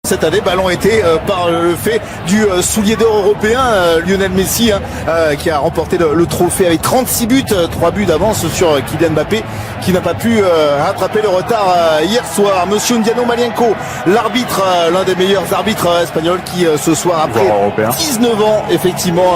Cette année, ballon été par le fait du soulier d'or européen, Lionel Messi, qui a remporté le trophée avec 36 buts, 3 buts d'avance sur Kylian Mbappé, qui n'a pas pu rattraper le retard hier soir. Monsieur Ndiano Malienko, l'arbitre, l'un des meilleurs arbitres espagnols, qui ce soir, après 19 ans, effectivement,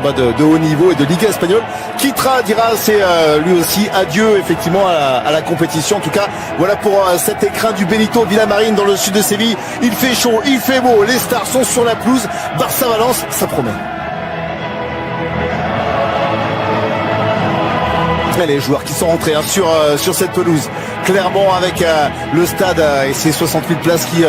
de haut niveau et de Ligue espagnole, quittera, dira, c'est lui aussi adieu, effectivement, à la compétition. En tout cas, voilà pour cet écrin du Benito Villamarín dans le sud de Séville. Il fait chaud, il fait beau, les stars sont sur la pelouse. Barça-Valence, ça promet. Et les joueurs qui sont rentrés sur cette pelouse, clairement avec le stade et ses 60 000 places qui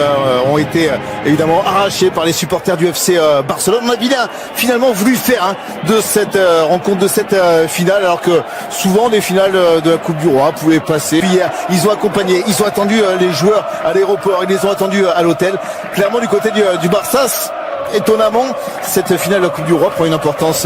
ont été évidemment arrachées par les supporters du FC Barcelone. On a bien finalement voulu faire de cette rencontre, de cette finale, alors que souvent les finales de la Coupe du Roi pouvaient passer. Puis hier, ils ont accompagné, ils ont attendu les joueurs à l'aéroport, ils les ont attendus à l'hôtel. Clairement du côté du Barça, étonnamment, cette finale de la Coupe du Roi prend une importance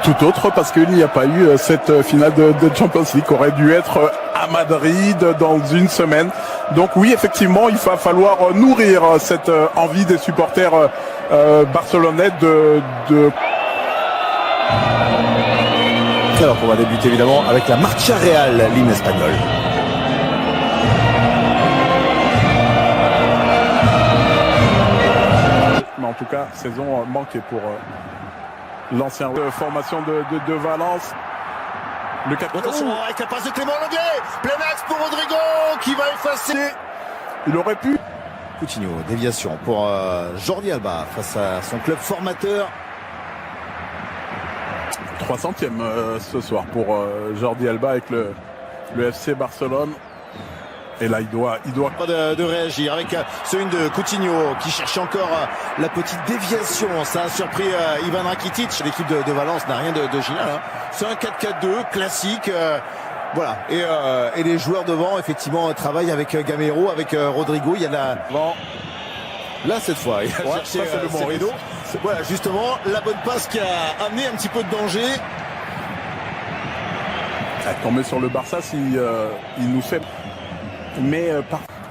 tout autre, parce qu'il n'y a pas eu cette finale de Champions League qui aurait dû être à Madrid dans une semaine. Donc oui, effectivement, il va falloir nourrir cette envie des supporters barcelonais de... Alors on va débuter évidemment avec la Marcha Real, l'hymne espagnol. Mais en tout cas, saison manquée pour l'ancien formation de Valence. Le attention avec la passe de Clément Lenglet, plein axe pour Rodrigo qui va effacer. Il aurait pu. Coutinho, déviation pour Jordi Alba face à son club formateur. 300e ce soir pour Jordi Alba avec le FC Barcelone. Et là, il doit pas de réagir avec ce une de Coutinho qui cherche encore la petite déviation. Ça a surpris Ivan Rakitic. L'équipe de Valence n'a rien de génial. C'est un 4-4-2 classique. Voilà. Et les joueurs devant, effectivement, travaillent avec Gamero, avec Rodrigo. Il y a là cette fois. Il a cherché le Moreno. Voilà, justement, la bonne passe qui a amené un petit peu de danger. Tomber sur le Barça il nous fait. Mais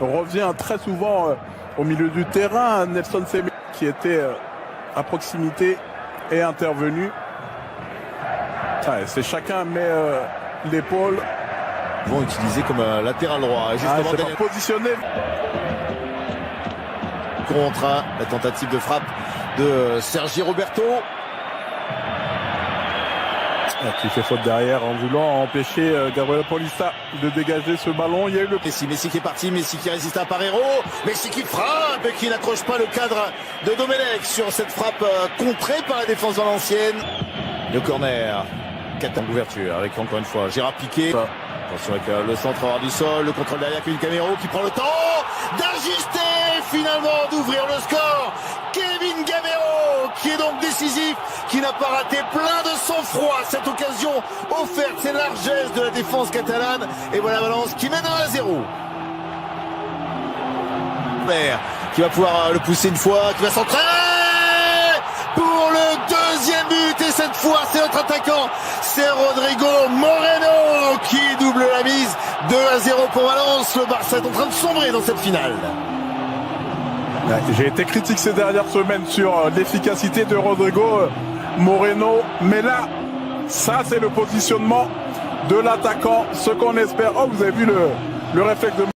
revient très souvent au milieu du terrain. Nelson Semedo qui était à proximité est intervenu. C'est chacun met l'épaule. Ils vont utiliser comme un latéral droit. Justement, positionné. Contre la tentative de frappe de Sergi Roberto. Qui fait faute derrière en voulant empêcher Gabriel Paulista de dégager ce ballon. Il y a eu le Messi qui est parti, Messi qui résiste à Parero, Messi qui frappe et qui n'accroche pas le cadre de Domenech sur cette frappe contrée par la défense valencienne. Le corner, 4 en ouverture avec encore une fois Gérard Piqué. Attention avec le centre hors du sol, le contrôle derrière Kevin Gamero qui prend le temps d'ajuster finalement, d'ouvrir le score. Kevin Gamero qui est donc décisif, qui n'a pas raté, plein de sang-froid cette occasion offerte, c'est largesse de la défense catalane. Et voilà Valence qui mène 1-0. Qui va pouvoir le pousser une fois, qui va centrer pour le deuxième but, et cette fois c'est notre attaquant, c'est Rodrigo Moreno qui double la mise. 2-0 pour Valence. Le Barça est en train de sombrer dans cette finale. J'ai été critique ces dernières semaines sur l'efficacité de Rodrigo Moreno, mais là, ça c'est le positionnement de l'attaquant, ce qu'on espère. Oh, vous avez vu le réflexe de